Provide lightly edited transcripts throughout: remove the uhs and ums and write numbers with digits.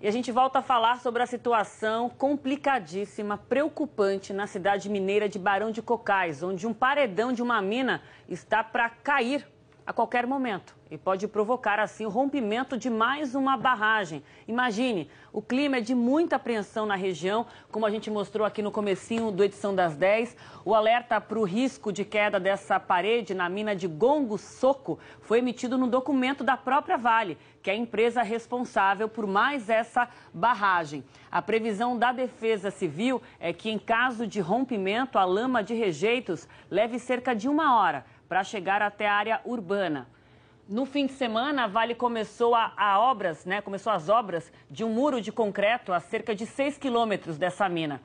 E a gente volta a falar sobre a situação complicadíssima, preocupante na cidade mineira de Barão de Cocais, onde um paredão de uma mina está para cair a qualquer momento e pode provocar, assim, o rompimento de mais uma barragem. Imagine, o clima é de muita apreensão na região, como a gente mostrou aqui no comecinho do Edição das 10. O alerta para o risco de queda dessa parede na mina de Gongo Soco foi emitido no documento da própria Vale, que é a empresa responsável por mais essa barragem. A previsão da Defesa Civil é que, em caso de rompimento, a lama de rejeitos leve cerca de 1 hora para chegar até a área urbana. No fim de semana, a Vale começou as obras de um muro de concreto a cerca de 6 quilômetros dessa mina.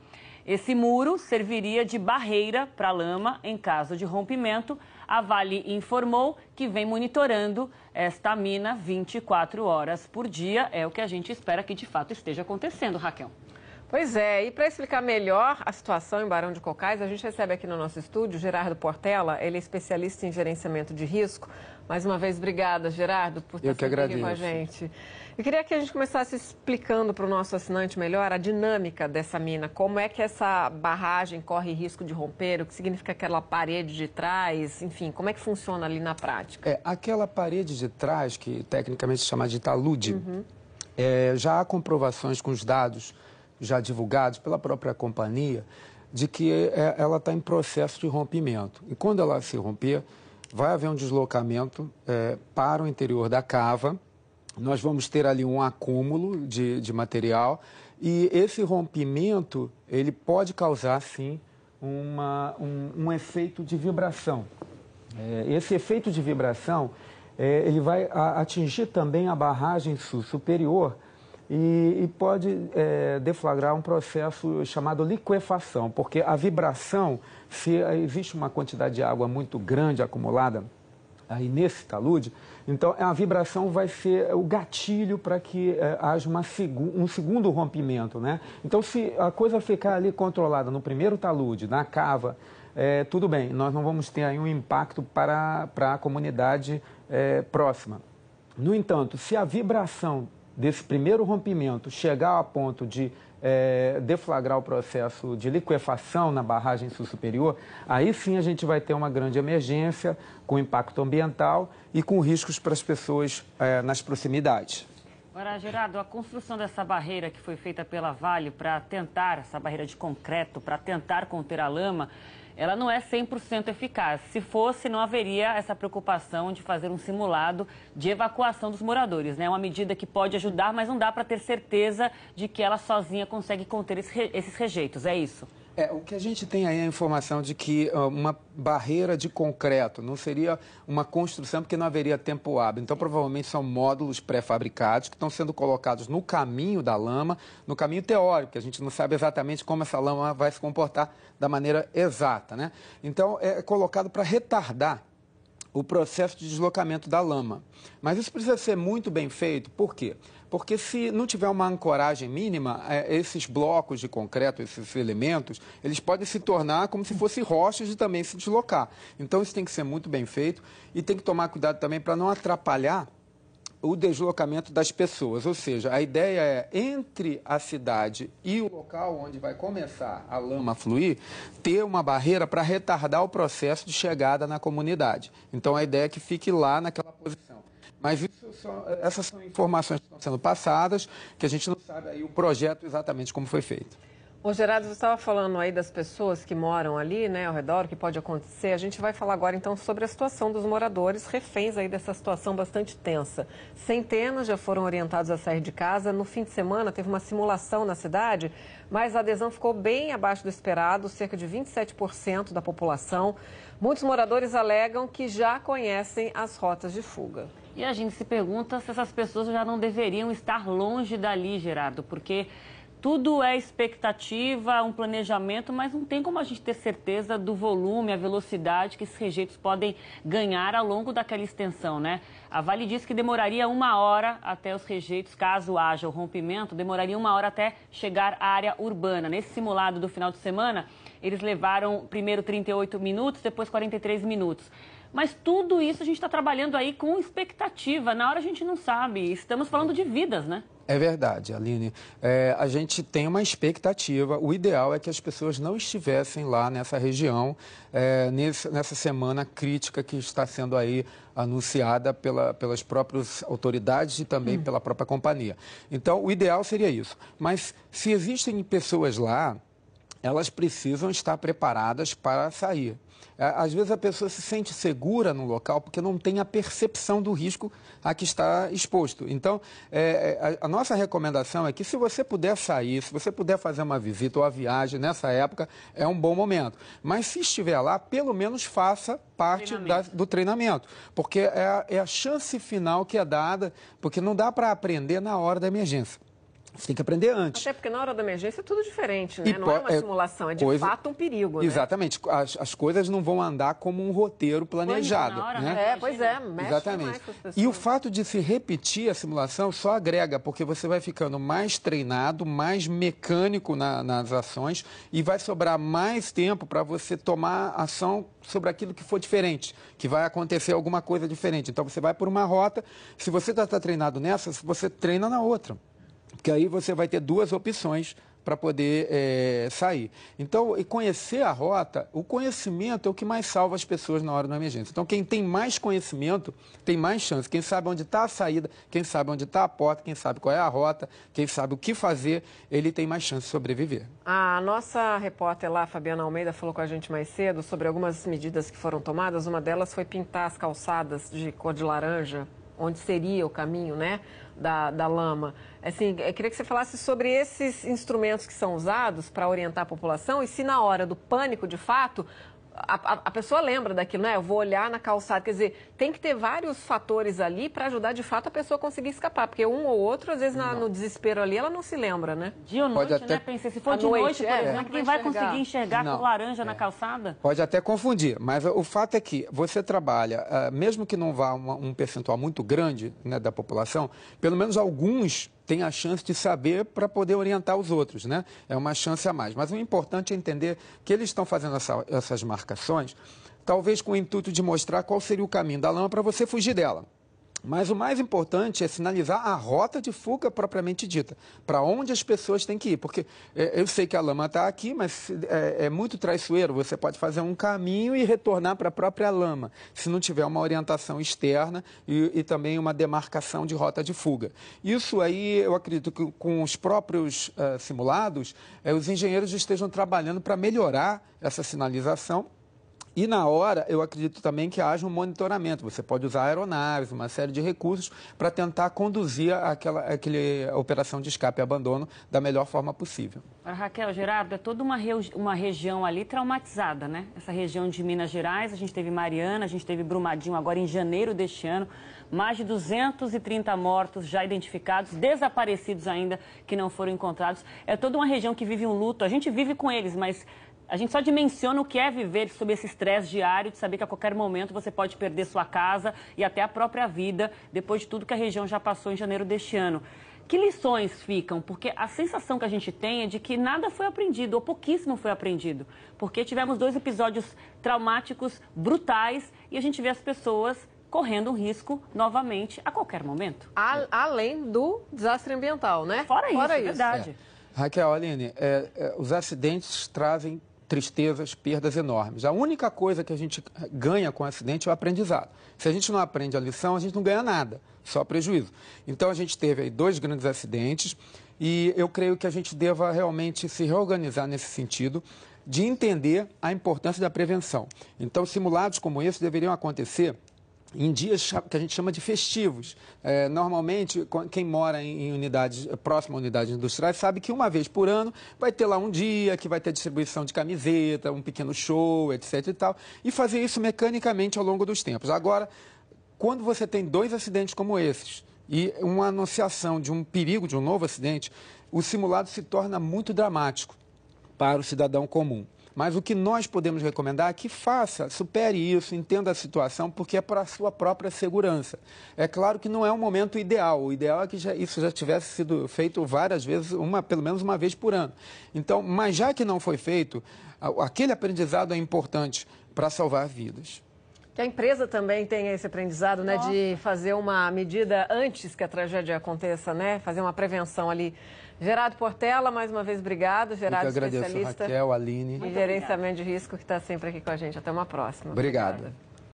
Esse muro serviria de barreira para a lama em caso de rompimento. A Vale informou que vem monitorando esta mina 24 horas por dia. É o que a gente espera que de fato esteja acontecendo, Raquel. Pois é, e para explicar melhor a situação em Barão de Cocais, a gente recebe aqui no nosso estúdio Gerardo Portela, ele é especialista em gerenciamento de risco. Mais uma vez, obrigada, Gerardo, por estar aqui com a gente. Eu queria que a gente começasse explicando para o nosso assinante melhor a dinâmica dessa mina, como é que essa barragem corre risco de romper, o que significa aquela parede de trás, enfim, como é que funciona ali na prática? Aquela parede de trás, que tecnicamente se chama de talude, já há comprovações com os dados já divulgados pela própria companhia, de que ela está em processo de rompimento. E quando ela se romper, vai haver um deslocamento para o interior da cava, nós vamos ter ali um acúmulo de material, e esse rompimento, ele pode causar, sim, um efeito de vibração. Esse efeito de vibração, ele vai atingir também a barragem superior, e pode deflagrar um processo chamado liquefação, porque a vibração, se existe uma quantidade de água muito grande acumulada aí nesse talude, então a vibração vai ser o gatilho para que haja um segundo rompimento, né? Então, se a coisa ficar ali controlada no primeiro talude, na cava, tudo bem, nós não vamos ter aí um impacto para a comunidade próxima. No entanto, se a vibração desse primeiro rompimento chegar a ponto de deflagrar o processo de liquefação na barragem superior, aí sim a gente vai ter uma grande emergência com impacto ambiental e com riscos para as pessoas nas proximidades. Agora, Gerardo, a construção dessa barreira que foi feita pela Vale para tentar, essa barreira de concreto, para tentar conter a lama, ela não é 100% eficaz. Se fosse, não haveria essa preocupação de fazer um simulado de evacuação dos moradores, né? É uma medida que pode ajudar, mas não dá para ter certeza de que ela sozinha consegue conter esses rejeitos, é isso? O que a gente tem aí é a informação de que uma barreira de concreto não seria uma construção, porque não haveria tempo hábil. Então, provavelmente são módulos pré-fabricados que estão sendo colocados no caminho da lama, no caminho teórico, que a gente não sabe exatamente como essa lama vai se comportar da maneira exata, né? Então, é colocado para retardar o processo de deslocamento da lama. Mas isso precisa ser muito bem feito. Por quê? Porque se não tiver uma ancoragem mínima, esses blocos de concreto, esses elementos, eles podem se tornar como se fossem rochas e também se deslocar. Então, isso tem que ser muito bem feito e tem que tomar cuidado também para não atrapalhar o deslocamento das pessoas. Ou seja, a ideia é, entre a cidade e o local onde vai começar a lama a fluir, ter uma barreira para retardar o processo de chegada na comunidade. Então, a ideia é que fique lá naquela posição. Mas essas são informações que estão sendo passadas, que a gente não sabe aí o projeto exatamente como foi feito. Ô, Gerardo, você estava falando aí das pessoas que moram ali, né, ao redor, o que pode acontecer. A gente vai falar agora, então, sobre a situação dos moradores, reféns aí dessa situação bastante tensa. Centenas já foram orientados a sair de casa. No fim de semana, teve uma simulação na cidade, mas a adesão ficou bem abaixo do esperado, cerca de 27% da população. Muitos moradores alegam que já conhecem as rotas de fuga. E a gente se pergunta se essas pessoas já não deveriam estar longe dali, Gerardo, porque tudo é expectativa, um planejamento, mas não tem como a gente ter certeza do volume, a velocidade que esses rejeitos podem ganhar ao longo daquela extensão, né? A Vale disse que demoraria 1 hora até os rejeitos, caso haja o rompimento, demoraria 1 hora até chegar à área urbana. Nesse simulado do final de semana, eles levaram primeiro 38 minutos, depois 43 minutos. Mas tudo isso a gente está trabalhando aí com expectativa. Na hora a gente não sabe. Estamos falando de vidas, né? É verdade, Aline. A gente tem uma expectativa. O ideal é que as pessoas não estivessem lá nessa região, nessa semana crítica que está sendo aí anunciada pelas próprias autoridades e também pela própria companhia. Então, o ideal seria isso. Mas se existem pessoas lá, elas precisam estar preparadas para sair. Às vezes a pessoa se sente segura no local porque não tem a percepção do risco a que está exposto. Então, a nossa recomendação é que se você puder sair, se você puder fazer uma visita ou a viagem nessa época, é um bom momento. Mas se estiver lá, pelo menos faça parte do treinamento. Porque é a chance final que é dada, porque não dá para aprender na hora da emergência. Você tem que aprender antes. Até porque na hora da emergência é tudo diferente, né? Não é uma simulação, é de fato um perigo, né? Exatamente. As coisas não vão andar como um roteiro planejado. Mexe exatamente. Com as pessoas. E o fato de se repetir a simulação só agrega, porque você vai ficando mais treinado, mais mecânico nas ações e vai sobrar mais tempo para você tomar ação sobre aquilo que for diferente, que vai acontecer alguma coisa diferente. Então você vai por uma rota, se você está treinado nessa, você treina na outra. Porque aí você vai ter duas opções para poder sair. Então, e conhecer a rota, o conhecimento é o que mais salva as pessoas na hora da emergência. Então, quem tem mais conhecimento tem mais chance. Quem sabe onde está a saída, quem sabe onde está a porta, quem sabe qual é a rota, quem sabe o que fazer, ele tem mais chance de sobreviver. A nossa repórter lá, Fabiana Almeida, falou com a gente mais cedo sobre algumas medidas que foram tomadas. Uma delas foi pintar as calçadas de cor de laranja, onde seria o caminho, né, da lama. Assim, eu queria que você falasse sobre esses instrumentos que são usados para orientar a população e se na hora do pânico, de fato, a pessoa lembra daquilo, né? Eu vou olhar na calçada. Quer dizer, tem que ter vários fatores ali para ajudar, de fato, a pessoa a conseguir escapar. Porque um ou outro, às vezes, no desespero ali, ela não se lembra, né? Dia ou noite, né? Pensei, se for de noite, por exemplo, quem vai conseguir enxergar com laranja na calçada? Pode até confundir, mas o fato é que você trabalha, mesmo que não vá um percentual muito grande, né, da população, pelo menos alguns têm a chance de saber para poder orientar os outros, né? É uma chance a mais. Mas o importante é entender que eles estão fazendo essas marcações, talvez com o intuito de mostrar qual seria o caminho da lama para você fugir dela. Mas o mais importante é sinalizar a rota de fuga propriamente dita, para onde as pessoas têm que ir. Porque eu sei que a lama está aqui, mas é muito traiçoeiro. Você pode fazer um caminho e retornar para a própria lama, se não tiver uma orientação externa e também uma demarcação de rota de fuga. Isso aí, eu acredito que com os próprios simulados, os engenheiros estejam trabalhando para melhorar essa sinalização. E na hora, eu acredito também que haja um monitoramento. Você pode usar aeronaves, uma série de recursos para tentar conduzir aquela operação de escape e abandono da melhor forma possível. Raquel, Gerardo, é toda uma região ali traumatizada, né? Essa região de Minas Gerais, a gente teve Mariana, a gente teve Brumadinho agora em janeiro deste ano. Mais de 230 mortos já identificados, desaparecidos ainda, que não foram encontrados. É toda uma região que vive um luto. A gente vive com eles, mas a gente só dimensiona o que é viver sob esse estresse diário, de saber que a qualquer momento você pode perder sua casa e até a própria vida, depois de tudo que a região já passou em janeiro deste ano. Que lições ficam? Porque a sensação que a gente tem é de que nada foi aprendido, ou pouquíssimo foi aprendido. Porque tivemos 2 episódios traumáticos, brutais, e a gente vê as pessoas correndo um risco novamente a qualquer momento. Além do desastre ambiental, né? Fora isso, é verdade. Raquel, Aline, os acidentes trazem tristezas, perdas enormes. A única coisa que a gente ganha com o acidente é o aprendizado. Se a gente não aprende a lição, a gente não ganha nada, só prejuízo. Então, a gente teve aí 2 grandes acidentes e eu creio que a gente deva realmente se reorganizar nesse sentido de entender a importância da prevenção. Então, simulados como esse deveriam acontecer em dias que a gente chama de festivos. Normalmente, quem mora em unidades, próximo a unidades industriais, sabe que uma vez por ano vai ter lá um dia que vai ter distribuição de camiseta, um pequeno show, etc. e tal, e fazer isso mecanicamente ao longo dos tempos. Agora, quando você tem 2 acidentes como esses e uma anunciação de um perigo de um novo acidente, o simulado se torna muito dramático para o cidadão comum. Mas o que nós podemos recomendar é que faça, supere isso, entenda a situação, porque é para a sua própria segurança. É claro que não é um momento ideal. O ideal é que isso já tivesse sido feito várias vezes, pelo menos uma vez por ano. Então, mas já que não foi feito, aquele aprendizado é importante para salvar vidas. Que a empresa também tenha esse aprendizado, né, de fazer uma medida antes que a tragédia aconteça, né? Fazer uma prevenção ali. Gerardo Portela, mais uma vez, obrigado. Gerardo, eu que agradeço, especialista Raquel, Aline. em gerenciamento de risco, que está sempre aqui com a gente. Até uma próxima. Obrigado.